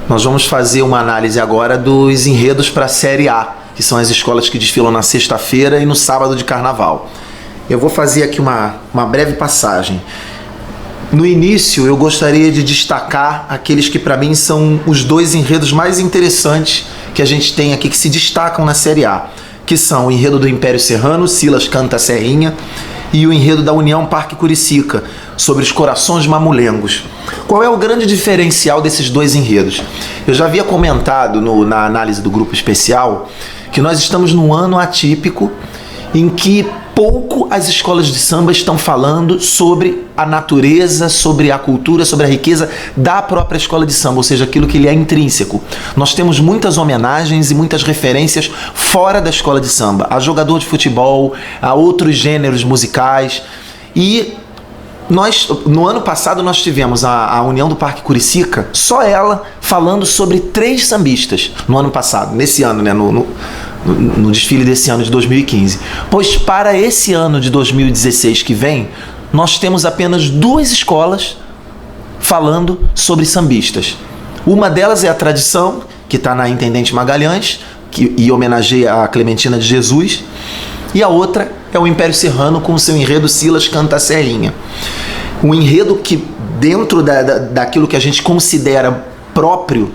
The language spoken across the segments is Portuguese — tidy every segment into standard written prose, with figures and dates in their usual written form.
Nós vamos fazer uma análise agora dos enredos para a Série A, que são as escolas que desfilam na sexta-feira e no sábado de carnaval. Eu vou fazer aqui uma breve passagem. No início, eu gostaria de destacar aqueles que para mim são os dois enredos mais interessantes que a gente tem aqui, que se destacam na Série A, que são o enredo do Império Serrano, Silas canta a Serrinha, e o enredo da União Parque Curicica, sobre os corações mamulengos. Qual é o grande diferencial desses dois enredos? Eu já havia comentado na análise do grupo especial que nós estamos num ano atípico em que pouco as escolas de samba estão falando sobre a natureza, sobre a cultura, sobre a riqueza da própria escola de samba, ou seja, aquilo que lhe é intrínseco. Nós temos muitas homenagens e muitas referências fora da escola de samba, a jogador de futebol, a outros gêneros musicais. E no ano passado nós tivemos a União do Parque Curicica, só ela falando sobre 3 sambistas no ano passado, nesse ano, né, no desfile desse ano de 2015. Pois para esse ano de 2016 que vem, nós temos apenas 2 escolas falando sobre sambistas. Uma delas é a Tradição, que está na Intendente Magalhães, e homenageia a Clementina de Jesus, e a outra é o Império Serrano com o seu enredo Silas canta a Serrinha. Um enredo que, dentro daquilo que a gente considera próprio,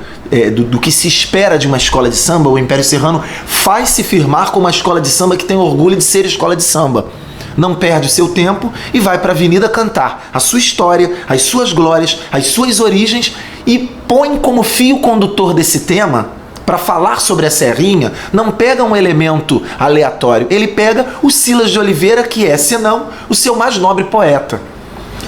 do que se espera de uma escola de samba, o Império Serrano faz se firmar como uma escola de samba que tem orgulho de ser escola de samba. Não perde o seu tempo e vai para a avenida cantar a sua história, as suas glórias, as suas origens, e põe como fio condutor desse tema, para falar sobre a Serrinha, não pega um elemento aleatório, ele pega o Silas de Oliveira, que é, senão, o seu mais nobre poeta.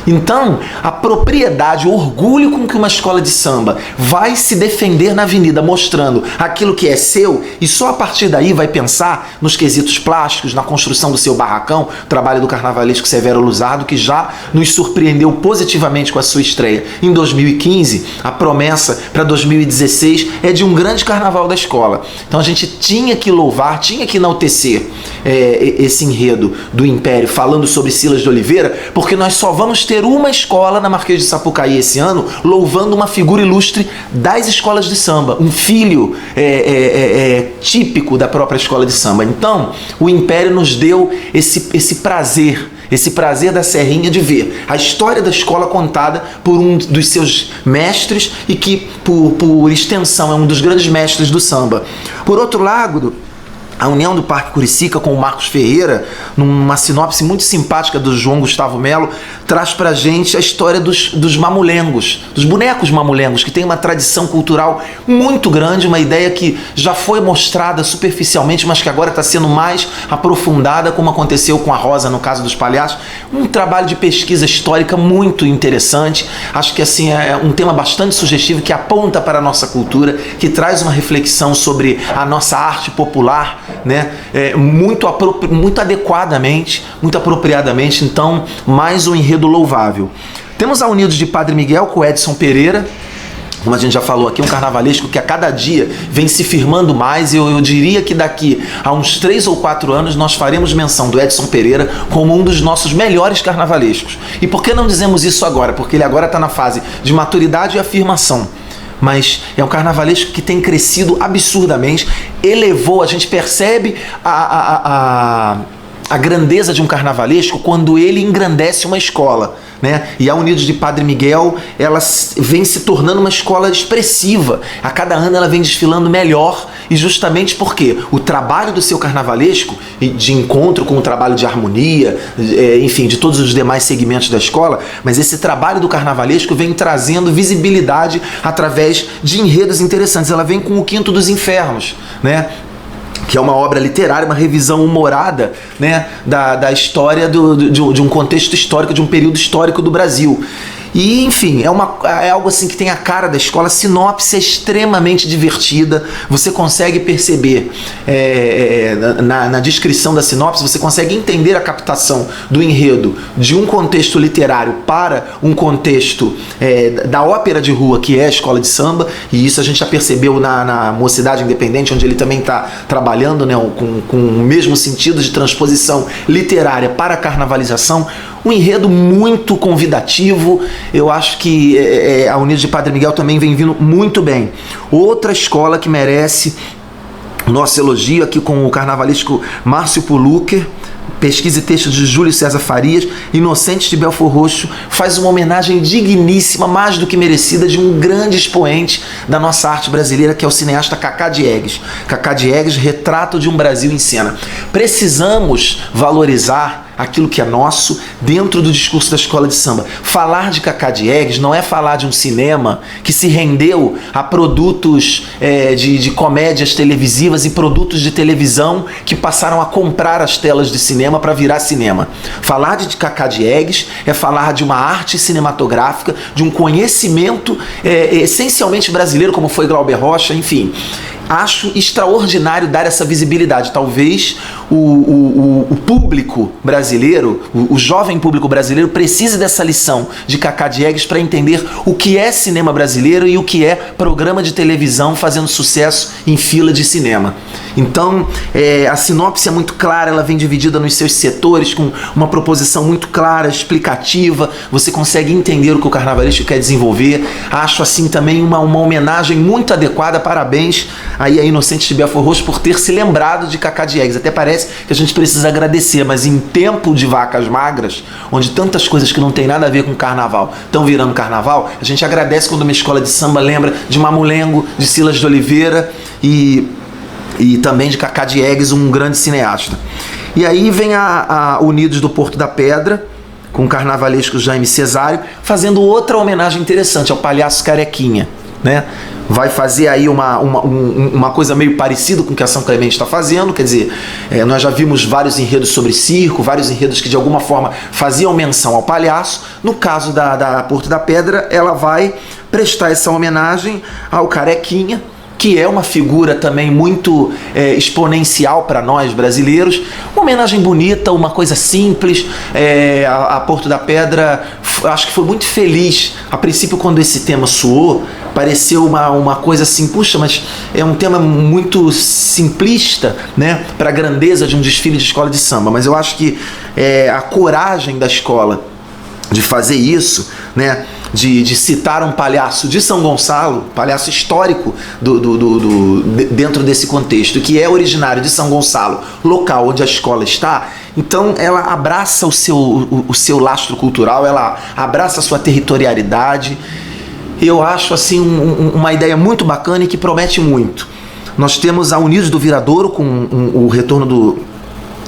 Então, a propriedade, o orgulho com que uma escola de samba vai se defender na avenida, mostrando aquilo que é seu, e só a partir daí vai pensar nos quesitos plásticos, na construção do seu barracão, o trabalho do carnavalesco Severo Luzardo, que já nos surpreendeu positivamente com a sua estreia em 2015. A promessa para 2016 é de um grande carnaval da escola. Então a gente tinha que louvar, tinha que enaltecer esse enredo do Império, falando sobre Silas de Oliveira, porque nós só vamos ter uma escola na Marquês de Sapucaí esse ano louvando uma figura ilustre das escolas de samba, um filho típico da própria escola de samba. Então, o Império nos deu esse prazer da Serrinha de ver a história da escola contada por um dos seus mestres e que, por extensão, é um dos grandes mestres do samba. Por outro lado, a União do Parque Curicica, com o Marcos Ferreira, numa sinopse muito simpática do João Gustavo Melo, traz pra gente a história dos mamulengos, dos bonecos mamulengos, que tem uma tradição cultural muito grande, uma ideia que já foi mostrada superficialmente, mas que agora está sendo mais aprofundada, como aconteceu com a Rosa no caso dos palhaços. Um trabalho de pesquisa histórica muito interessante. Acho que assim é um tema bastante sugestivo, que aponta para a nossa cultura, que traz uma reflexão sobre a nossa arte popular, né? Muito adequadamente, muito apropriadamente. Então, mais um enredo louvável. Temos a Unidos de Padre Miguel com o Edson Pereira, como a gente já falou aqui, um carnavalesco que a cada dia vem se firmando mais. Eu diria que daqui a uns 3 ou 4 anos nós faremos menção do Edson Pereira como um dos nossos melhores carnavalescos. E por que não dizemos isso agora? Porque ele agora está na fase de maturidade e afirmação. Mas é um carnavalesco que tem crescido absurdamente, elevou, a gente percebe a grandeza de um carnavalesco quando ele engrandece uma escola, né? E a Unidos de Padre Miguel, ela vem se tornando uma escola expressiva. A cada ano ela vem desfilando melhor, e justamente porque o trabalho do seu carnavalesco, de encontro com o trabalho de harmonia, enfim, de todos os demais segmentos da escola, mas esse trabalho do carnavalesco vem trazendo visibilidade através de enredos interessantes. Ela vem com o Quinto dos Infernos, né? Que é uma obra literária, uma revisão humorada, né, da história de um contexto histórico, de um período histórico do Brasil. E, enfim, é algo assim que tem a cara da escola. A sinopse é extremamente divertida. Você consegue perceber na descrição da sinopse, você consegue entender a captação do enredo de um contexto literário para um contexto da ópera de rua, que é a escola de samba. E isso a gente já percebeu na Mocidade Independente, onde ele também está trabalhando, né, com o mesmo sentido de transposição literária para a carnavalização. Um enredo muito convidativo. Eu acho que a Unidos de Padre Miguel também vem vindo muito bem. Outra escola que merece nosso elogio aqui com o carnavalístico Márcio Pulucker, pesquisa e texto de Júlio César Farias, Inocentes de Belford Roxo, faz uma homenagem digníssima, mais do que merecida, de um grande expoente da nossa arte brasileira, que é o cineasta Cacá Diegues. Cacá Diegues, Retrato de um Brasil em Cena. Precisamos valorizar aquilo que é nosso dentro do discurso da escola de samba. Falar de Cacá Diegues não é falar de um cinema que se rendeu a produtos de comédias televisivas e produtos de televisão que passaram a comprar as telas de cinema para virar cinema. Falar de Cacá Diegues é falar de uma arte cinematográfica, de um conhecimento essencialmente brasileiro, como foi Glauber Rocha, enfim. Acho extraordinário dar essa visibilidade. Talvez o público brasileiro, o jovem público brasileiro, precise dessa lição de Cacá Diegues para entender o que é cinema brasileiro e o que é programa de televisão fazendo sucesso em fila de cinema. Então, a sinopse é muito clara, ela vem dividida nos seus setores, com uma proposição muito clara, explicativa. Você consegue entender o que o carnavalesco quer desenvolver. Acho assim também uma homenagem muito adequada. Parabéns aí a Inocentes de Belford Roxo por ter se lembrado de Cacá Diegues. Até parece que a gente precisa agradecer, mas em tempo de vacas magras, onde tantas coisas que não tem nada a ver com carnaval estão virando carnaval, a gente agradece quando uma escola de samba lembra de Mamulengo, de Silas de Oliveira e também de Cacá Diegues, um grande cineasta. E aí vem a Unidos do Porto da Pedra, com o carnavalesco Jaime Cesário, fazendo outra homenagem interessante ao Palhaço Carequinha, né? Vai fazer aí uma coisa meio parecida com o que a São Clemente está fazendo, quer dizer, nós já vimos vários enredos sobre circo, vários enredos que de alguma forma faziam menção ao palhaço. No caso da Porto da Pedra, ela vai prestar essa homenagem ao Carequinha, que é uma figura também muito exponencial para nós brasileiros. Uma homenagem bonita, uma coisa simples. A Porto da Pedra, acho que foi muito feliz. A princípio, quando esse tema soou, pareceu uma coisa assim, puxa, mas é um tema muito simplista, né, para a grandeza de um desfile de escola de samba. Mas eu acho que a coragem da escola de fazer isso, né, de citar um palhaço de São Gonçalo, palhaço histórico dentro desse contexto, que é originário de São Gonçalo, local onde a escola está. Então ela abraça o seu lastro cultural, ela abraça a sua territorialidade. Eu acho assim uma ideia muito bacana e que promete muito. Nós temos a Unidos do Viradouro com o retorno do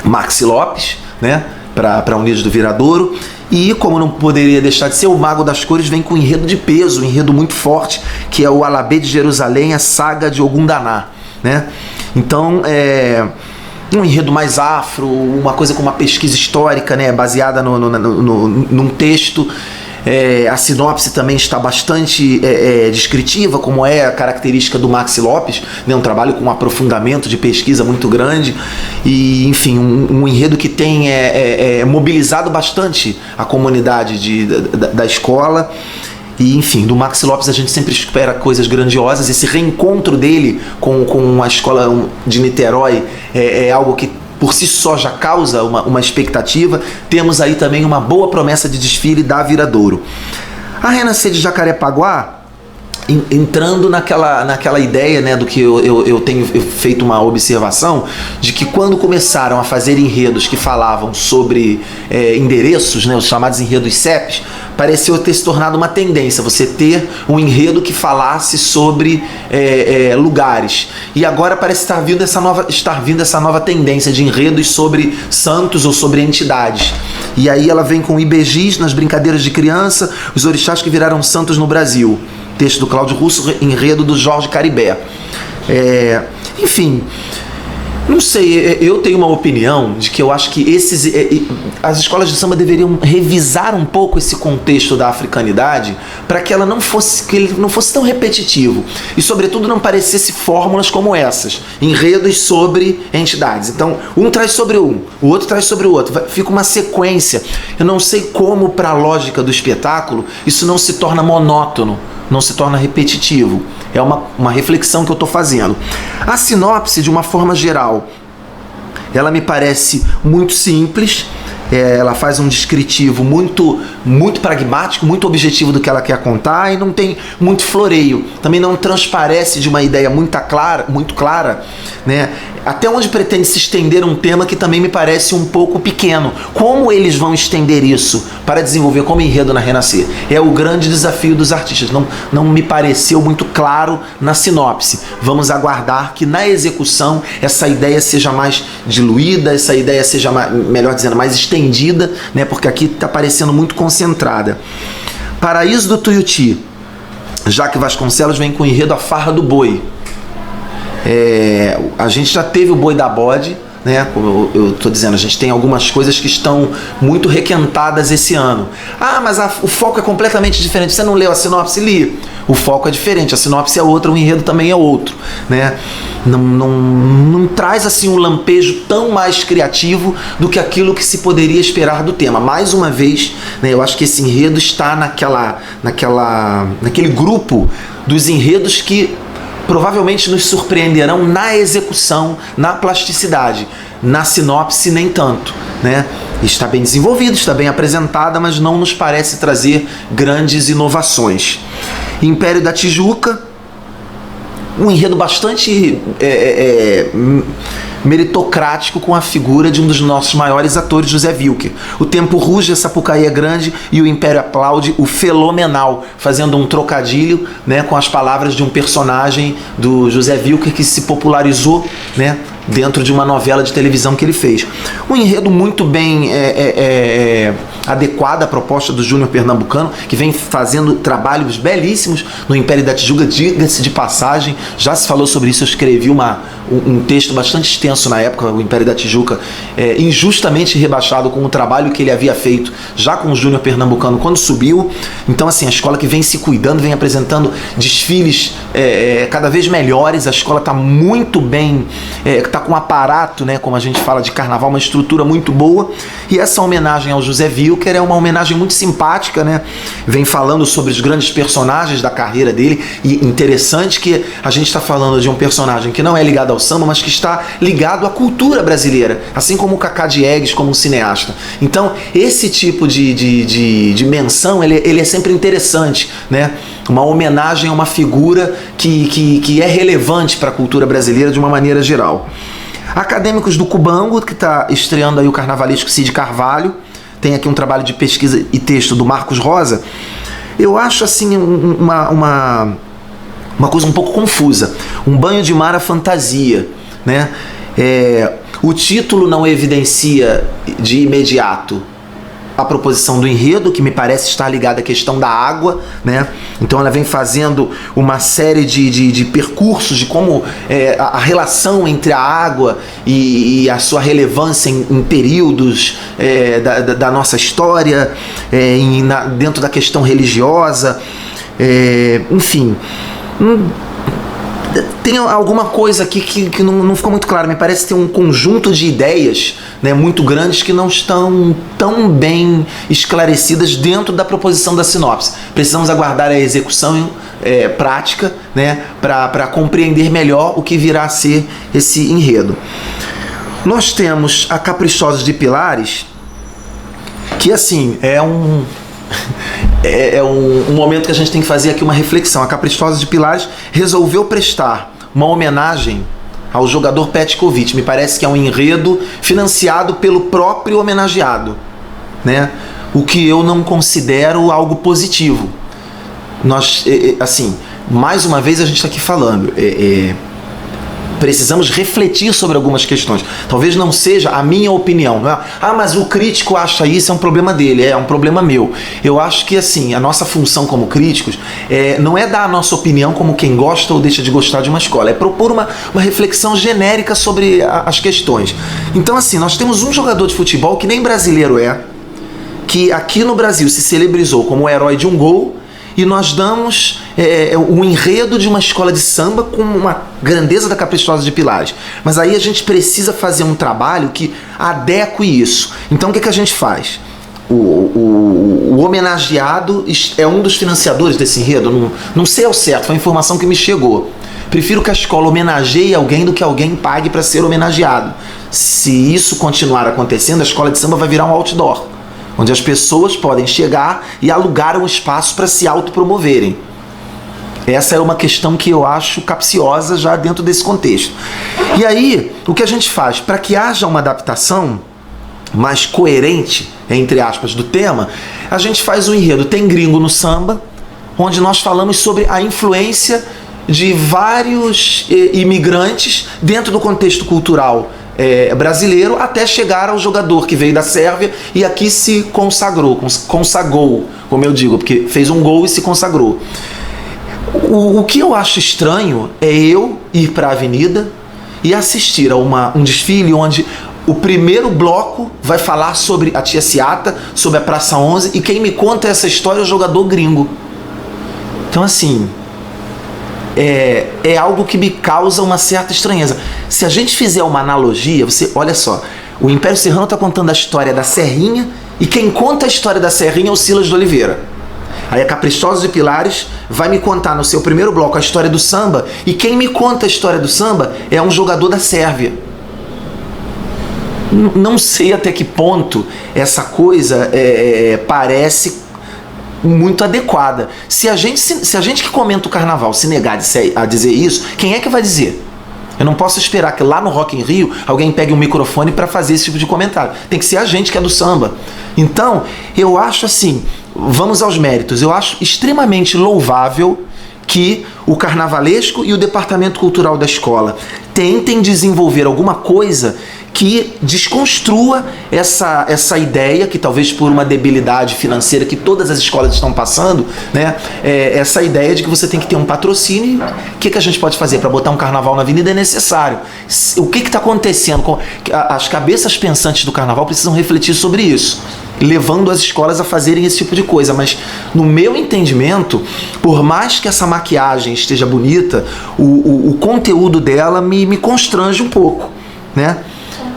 Maxi Lopes, né, para Unidos do Viradouro. E, como não poderia deixar de ser, o Mago das Cores vem com um enredo de peso, um enredo muito forte, que é o Alabê de Jerusalém, a saga de Ogundaná, né? Então, um enredo mais afro, uma coisa com uma pesquisa histórica, né, baseada num texto. A sinopse também está bastante descritiva, como é a característica do Maxi Lopes, né? Um trabalho com um aprofundamento de pesquisa muito grande e, enfim, um enredo que tem mobilizado bastante a comunidade da escola. E, enfim, do Maxi Lopes a gente sempre espera coisas grandiosas. Esse reencontro dele com a escola de Niterói é algo que por si só já causa uma expectativa. Temos aí também uma boa promessa de desfile da Viradouro. A Renascer de Jacarepaguá, entrando naquela ideia, né, do que eu tenho feito uma observação, de que quando começaram a fazer enredos que falavam sobre endereços, né, os chamados enredos CEPs, pareceu ter se tornado uma tendência, você ter um enredo que falasse sobre lugares. E agora parece estar vindo essa nova tendência de enredos sobre santos ou sobre entidades. E aí ela vem com IBGs nas brincadeiras de criança, os orixás que viraram santos no Brasil. Texto do Cláudio Russo, enredo do Jorge Caribé. Enfim, não sei, eu tenho uma opinião de que eu acho que as escolas de samba deveriam revisar um pouco esse contexto da africanidade para que ele não fosse tão repetitivo e, sobretudo, não parecesse fórmulas como essas, enredos sobre entidades. Então, um traz sobre o outro traz sobre o outro, fica uma sequência. Eu não sei como, para a lógica do espetáculo, isso não se torna monótono, não se torna repetitivo. É uma reflexão que eu estou fazendo. A sinopse, de uma forma geral, ela me parece muito simples. ela faz um descritivo muito pragmático, muito objetivo do que ela quer contar e não tem muito floreio. Também não transparece de uma ideia muito clara, né? Até onde pretende se estender um tema que também me parece um pouco pequeno. Como eles vão estender isso para desenvolver como enredo na Renascer? É o grande desafio dos artistas. Não me pareceu muito claro na sinopse. Vamos aguardar que na execução essa ideia seja mais diluída, essa ideia seja, melhor dizendo, mais estendida, né? Porque aqui está parecendo muito concentrada. Paraíso do Tuiuti. Jaque Vasconcelos vem com o enredo A Farra do Boi. A gente já teve o Boi da Bode, né? Como eu estou dizendo, a gente tem algumas coisas que estão muito requentadas esse ano. Ah, mas o foco é completamente diferente. Você não leu a sinopse? Li. O foco é diferente, a sinopse é outra, o enredo também é outro, né? Não traz assim um lampejo tão mais criativo do que aquilo que se poderia esperar do tema. Mais uma vez, né, eu acho que esse enredo está naquele grupo dos enredos que provavelmente nos surpreenderão na execução, na plasticidade. Na sinopse, nem tanto, né? Está bem desenvolvido, está bem apresentada, mas não nos parece trazer grandes inovações. Império da Tijuca, um enredo bastante meritocrático com a figura de um dos nossos maiores atores, José Wilker. O tempo ruge, a Sapucaí é grande e o Império aplaude o fenomenal, fazendo um trocadilho, né, com as palavras de um personagem do José Wilker que se popularizou, né, dentro de uma novela de televisão que ele fez. Um enredo muito bem adequado à proposta do Júnior Pernambucano, que vem fazendo trabalhos belíssimos no Império da Tijuca, diga-se de passagem, já se falou sobre isso, eu escrevi um texto bastante extenso na época, o Império da Tijuca, injustamente rebaixado com o trabalho que ele havia feito já com o Júnior Pernambucano quando subiu. Então, assim, a escola que vem se cuidando, vem apresentando desfiles cada vez melhores, a escola está muito bem, está com um aparato, né, como a gente fala de carnaval, uma estrutura muito boa, e essa homenagem ao José Wilker é uma homenagem muito simpática, né? Vem falando sobre os grandes personagens da carreira dele, e interessante que a gente está falando de um personagem que não é ligado ao samba, mas que está ligado à cultura brasileira, assim como o Cacá Diegues, como um cineasta. Então, esse tipo de menção, ele é sempre interessante, né? Uma homenagem a uma figura que é relevante para a cultura brasileira de uma maneira geral. Acadêmicos do Cubango, que está estreando aí o carnavalesco Cid Carvalho, tem aqui um trabalho de pesquisa e texto do Marcos Rosa. Eu acho assim uma coisa um pouco confusa. Um banho de mar à fantasia, né? O título não evidencia de imediato a proposição do enredo, que me parece estar ligada à questão da água, né? Então ela vem fazendo uma série de percursos de como a relação entre a água e a sua relevância em períodos da nossa história, dentro da questão religiosa, enfim. Tem alguma coisa aqui que não ficou muito claro. Me parece ter um conjunto de ideias, né, muito grandes que não estão tão bem esclarecidas dentro da proposição da sinopse. Precisamos aguardar a execução prática, né, para compreender melhor o que virá a ser esse enredo. Nós temos a Caprichosos de Pilares, que assim é um momento que a gente tem que fazer aqui uma reflexão. A Caprichosa de Pilares resolveu prestar uma homenagem ao jogador Petkovic. Me parece que é um enredo financiado pelo próprio homenageado, né? O que eu não considero algo positivo. Nós, assim, mais uma vez a gente está aqui falando, precisamos refletir sobre algumas questões. Talvez não seja a minha opinião, não é? Mas o crítico acha isso, é um problema dele, é um problema meu. Eu acho que, assim, a nossa função como críticos não é dar a nossa opinião como quem gosta ou deixa de gostar de uma escola, é propor uma reflexão genérica sobre as questões. Então, assim, nós temos um jogador de futebol que nem brasileiro que aqui no Brasil se celebrizou como o herói de um gol, e nós damos o enredo de uma escola de samba com uma grandeza da Caprichosa de Pilares. Mas aí a gente precisa fazer um trabalho que adeque isso. Então o que a gente faz? O homenageado é um dos financiadores desse enredo, não sei ao certo, foi a informação que me chegou. Prefiro que a escola homenageie alguém do que alguém pague para ser homenageado. Se isso continuar acontecendo, a escola de samba vai virar um outdoor, onde as pessoas podem chegar e alugar um espaço para se autopromoverem. Essa é uma questão que eu acho capciosa já dentro desse contexto. E aí, o que a gente faz? Para que haja uma adaptação mais coerente, entre aspas, do tema, a gente faz um enredo Tem Gringo no Samba, onde nós falamos sobre a influência de vários imigrantes dentro do contexto cultural brasileiro, até chegar ao jogador que veio da Sérvia e aqui se consagrou, como eu digo, porque fez um gol e se consagrou. O que eu acho estranho é eu ir para a avenida e assistir a um desfile onde o primeiro bloco vai falar sobre a Tia Seata, sobre a Praça 11, e quem me conta essa história é o jogador gringo. Então, assim, é algo que me causa uma certa estranheza. Se a gente fizer uma analogia, olha só, o Império Serrano está contando a história da Serrinha, e quem conta a história da Serrinha é o Silas de Oliveira. Aí a Caprichosos de Pilares vai me contar no seu primeiro bloco a história do samba, e quem me conta a história do samba é um jogador da Sérvia. Não sei até que ponto essa coisa parece muito adequada. Se a gente que comenta o carnaval se negar a dizer isso, quem é que vai dizer? Eu não posso esperar que lá no Rock in Rio alguém pegue um microfone para fazer esse tipo de comentário. Tem que ser a gente que é do samba. Então, eu acho assim, vamos aos méritos, eu acho extremamente louvável que o carnavalesco e o departamento cultural da escola tentem desenvolver alguma coisa que desconstrua essa ideia, que talvez por uma debilidade financeira que todas as escolas estão passando, né? Essa ideia de que você tem que ter um patrocínio. O que a gente pode fazer para botar um carnaval na avenida é necessário. O que está acontecendo? As cabeças pensantes do carnaval precisam refletir sobre isso, levando as escolas a fazerem esse tipo de coisa. Mas, no meu entendimento, por mais que essa maquiagem esteja bonita, o conteúdo dela me constrange um pouco, né?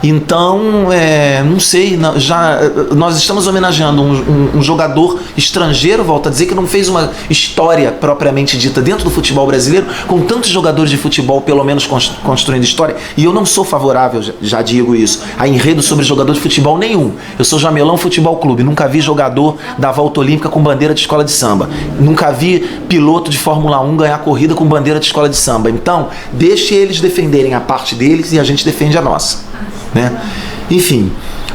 Então, não sei, nós estamos homenageando um jogador estrangeiro, volto a dizer, que não fez uma história propriamente dita dentro do futebol brasileiro, com tantos jogadores de futebol pelo menos construindo história, e eu não sou favorável, já digo isso, a enredo sobre jogador de futebol nenhum. Eu sou Jamelão Futebol Clube, nunca vi jogador da volta olímpica com bandeira de escola de samba, nunca vi piloto de Fórmula 1 ganhar corrida com bandeira de escola de samba. Então, deixe eles defenderem a parte deles e a gente defende a nossa, né? Enfim,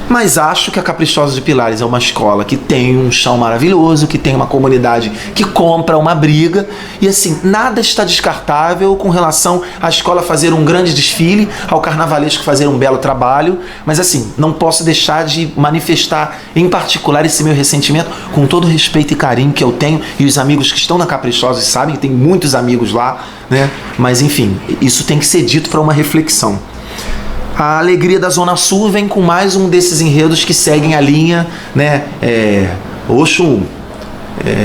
mas acho que a Caprichosos de Pilares é uma escola que tem um chão maravilhoso, que tem uma comunidade que compra uma briga, e assim, nada está descartável com relação à escola fazer um grande desfile, ao carnavalesco fazer um belo trabalho, mas assim, não posso deixar de manifestar em particular esse meu ressentimento, com todo o respeito e carinho que eu tenho, e os amigos que estão na Caprichosos sabem, tem muitos amigos lá, né? Mas enfim, isso tem que ser dito para uma reflexão. A Alegria da Zona Sul vem com mais um desses enredos que seguem a linha, né? Oxum,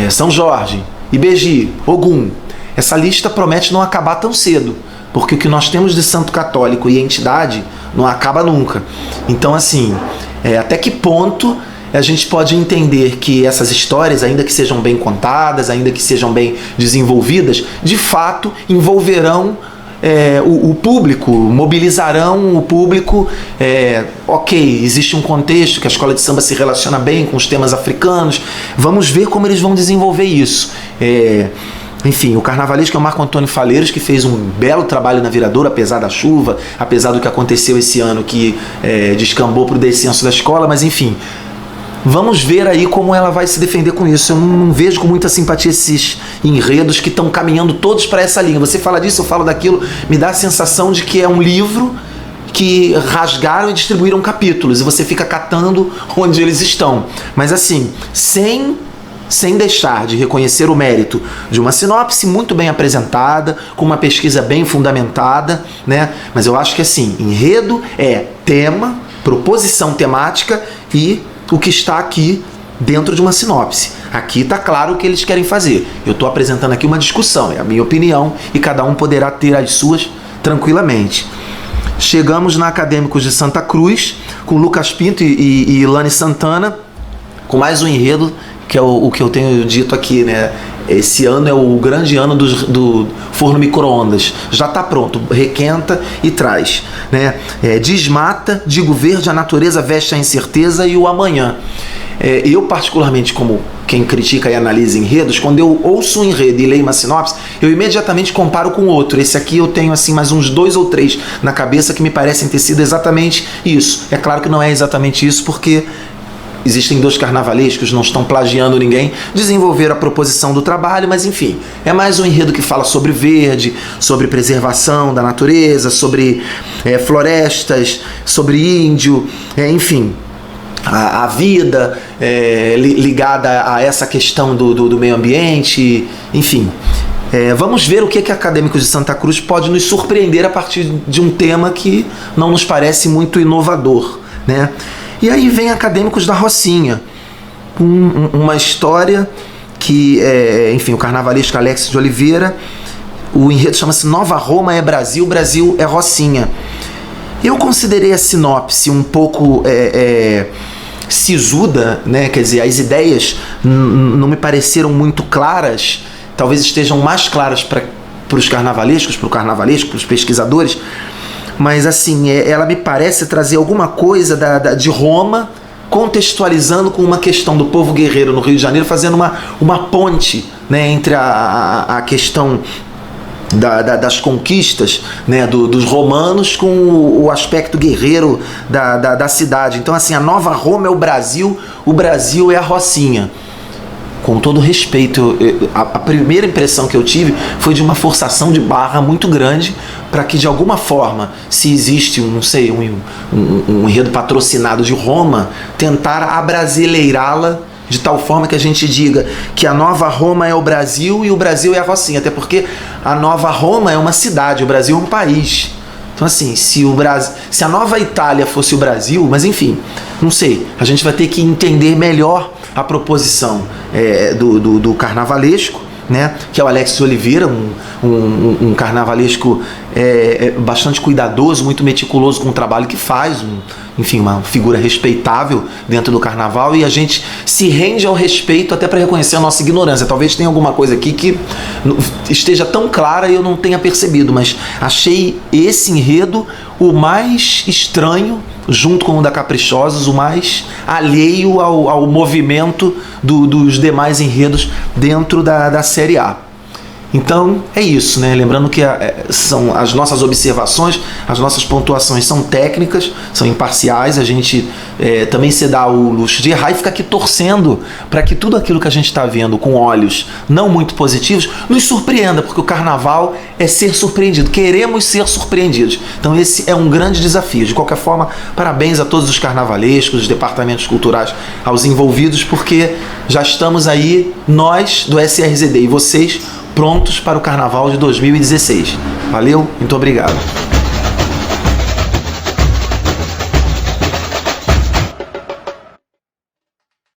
São Jorge, Ibeji, Ogum. Essa lista promete não acabar tão cedo, porque o que nós temos de santo católico e entidade não acaba nunca. Então, assim, até que ponto a gente pode entender que essas histórias, ainda que sejam bem contadas, ainda que sejam bem desenvolvidas, de fato envolverão o público, mobilizarão o público. Ok, existe um contexto que a escola de samba se relaciona bem com os temas africanos, vamos ver como eles vão desenvolver isso. Enfim, o carnavalesco é o Marco Antônio Faleiros, que fez um belo trabalho na Viradouro, apesar da chuva, apesar do que aconteceu esse ano, que descambou para o descenso da escola, mas enfim, vamos ver aí como ela vai se defender com isso. Eu não vejo com muita simpatia esses enredos que estão caminhando todos para essa linha. Você fala disso, eu falo daquilo, me dá a sensação de que é um livro que rasgaram e distribuíram capítulos, e você fica catando onde eles estão. Mas assim, sem deixar de reconhecer o mérito de uma sinopse muito bem apresentada, com uma pesquisa bem fundamentada, né? Mas eu acho que assim, enredo é tema, proposição temática e o que está aqui dentro de uma sinopse. Aqui está claro o que eles querem fazer. Eu estou apresentando aqui uma discussão, é a minha opinião, e cada um poderá ter as suas tranquilamente. Chegamos na Acadêmicos de Santa Cruz, com Lucas Pinto e Ilane Santana, com mais um enredo, que é o que eu tenho dito aqui, né? esse ano é o grande ano do forno micro-ondas. Já está pronto, requenta e traz, né? Desmata, digo verde, a natureza veste a incerteza e o amanhã. Eu particularmente, como quem critica e analisa enredos, quando eu ouço um enredo e leio uma sinopse, eu imediatamente comparo com outro. Esse aqui eu tenho assim mais uns 2 ou 3 na cabeça que me parecem ter sido exatamente isso. É claro que não é exatamente isso, porque existem 2 carnavalescos, não estão plagiando ninguém, desenvolveram a proposição do trabalho, mas enfim, é mais um enredo que fala sobre verde, sobre preservação da natureza, sobre florestas, sobre índio, enfim, a vida ligada a essa questão do meio ambiente, enfim. Vamos ver o que Acadêmicos de Santa Cruz pode nos surpreender a partir de um tema que não nos parece muito inovador, né? E aí vem Acadêmicos da Rocinha, uma história que, enfim, o carnavalesco Alex de Oliveira, o enredo chama-se Nova Roma é Brasil, Brasil é Rocinha. Eu considerei a sinopse um pouco sisuda, né? Quer dizer, as ideias não me pareceram muito claras, talvez estejam mais claras para os carnavalescos, para os pesquisadores, mas assim, ela me parece trazer alguma coisa de Roma, contextualizando com uma questão do povo guerreiro no Rio de Janeiro, fazendo uma ponte, né, entre a questão das conquistas, né, dos romanos com o aspecto guerreiro da cidade. Então assim, a Nova Roma é o Brasil é a Rocinha. Com todo respeito, a primeira impressão que eu tive foi de uma forçação de barra muito grande para que, de alguma forma, se existe um enredo patrocinado de Roma, tentar abrasileirá-la de tal forma que a gente diga que a Nova Roma é o Brasil e o Brasil é a Rocinha, até porque a Nova Roma é uma cidade, o Brasil é um país. Então assim, se a Nova Itália fosse o Brasil, mas enfim, não sei, a gente vai ter que entender melhor a proposição do carnavalesco, né, que é o Alex de Oliveira, um carnavalesco bastante cuidadoso, muito meticuloso com o trabalho que faz, enfim, uma figura respeitável dentro do carnaval, e a gente se rende ao respeito até para reconhecer a nossa ignorância. Talvez tenha alguma coisa aqui que esteja tão clara e eu não tenha percebido, mas achei esse enredo o mais estranho, junto com o da Caprichosos, o mais alheio ao movimento dos demais enredos dentro da Série A. Então é isso, né? Lembrando que são as nossas observações, as nossas pontuações são técnicas, são imparciais, a gente também se dá o luxo de errar e ficar aqui torcendo para que tudo aquilo que a gente está vendo com olhos não muito positivos nos surpreenda, porque o carnaval é ser surpreendido, queremos ser surpreendidos. Então esse é um grande desafio. De qualquer forma, parabéns a todos os carnavalescos, os departamentos culturais, aos envolvidos, porque já estamos aí, nós do SRZD e vocês, prontos para o Carnaval de 2016. Valeu, muito obrigado.